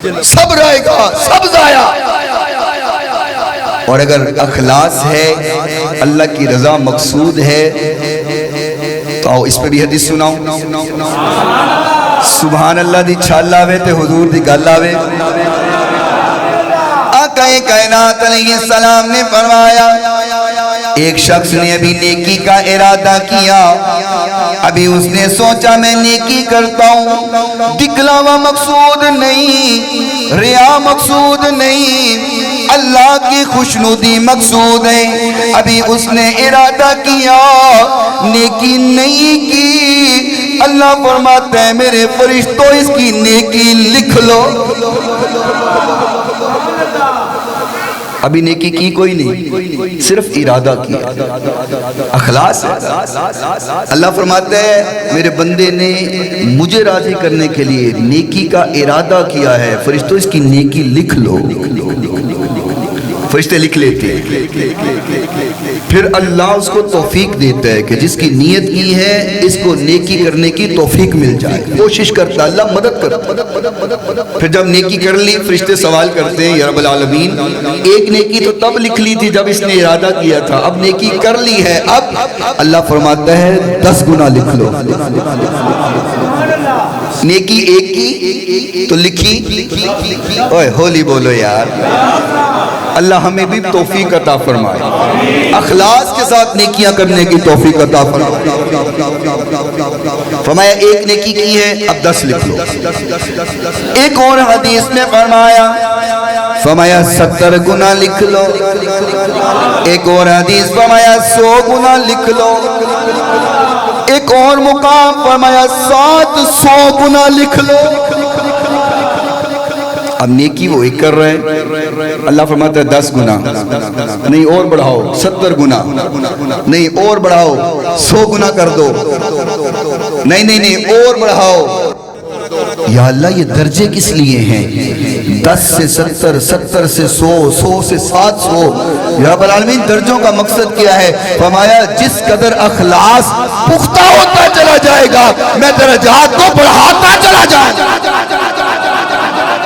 سب رہے گا، سب ضائع۔ اور اگر اخلاص ہے، اللہ کی رضا مقصود ہے، تو آؤ اس پہ بھی حدیث سناؤں۔ سبحان اللہ دی چھال آوے تے حضور دی گل آوے۔ آقا کائنات علیہ السلام نے فرمایا، ایک شخص نے ابھی نیکی کا ارادہ کیا، ابھی اس نے سوچا میں نیکی کرتا ہوں، دکھلاوا مقصود نہیں، ریا مقصود نہیں، اللہ کی خوشنودی مقصود ہے۔ ابھی اس نے ارادہ کیا، نیکی نہیں کی، اللہ فرماتا ہے میرے فرشتوں اس کی نیکی لکھ لو۔ ابھی نیکی کی کوئی نہیں، صرف ارادہ کیا، اخلاص ہے۔ اللہ فرماتا ہے میرے بندے نے مجھے راضی کرنے کے لیے نیکی کا ارادہ کیا ہے، فرشتوں اس کی نیکی لکھ لو۔ فرشتے لکھ لیتے ہیں، پھر اللہ اس کو توفیق دیتا ہے کہ جس کی نیت کی ہے اس کو نیکی کرنے کی توفیق مل جائے، کوشش کرتا ہے، اللہ مدد کرتا۔ پھر جب نیکی کر لی، فرشتے سوال کرتے ہیں یا رب العالمین، ایک نیکی تو تب لکھ لی تھی جب اس نے ارادہ کیا تھا، اب نیکی کر لی ہے، اب اللہ فرماتا ہے 10 گنا لکھ لو۔ نیکی ایک کی تو لکھی، اوے ہولی بولو یار، اللہ ہمیں بھی توفیق عطا فرمائے، اخلاص کے ساتھ نیکیاں کرنے کی توفیق عطا فرمائے۔ فرمایا ایک نیکی کی ہے، اب 10 لکھ لو۔ ایک اور حدیث میں فرمایا 70 گنا لکھ لو۔ ایک اور حدیث فرمایا 100 گنا لکھ لو۔ ایک اور مقام فرمایا 700 گنا لکھ لو۔ اب نیکی وہ ایک کر رہے ہیں، اللہ فرماتا ہے 10 گنا، نہیں اور بڑھاؤ 70 گنا، نہیں اور بڑھاؤ 100 گنا کر دو، نہیں اور بڑھاؤ۔ یا اللہ یہ درجے کس لیے ہیں؟ 10 سے 70، 70 سے 100، 100 سے 700۔ یا رب العالمین درجوں کا مقصد کیا ہے؟ فرمایا جس قدر اخلاص پختہ ہوتا چلا جائے گا، میں درجات کو بڑھاتا چلا جائے گا۔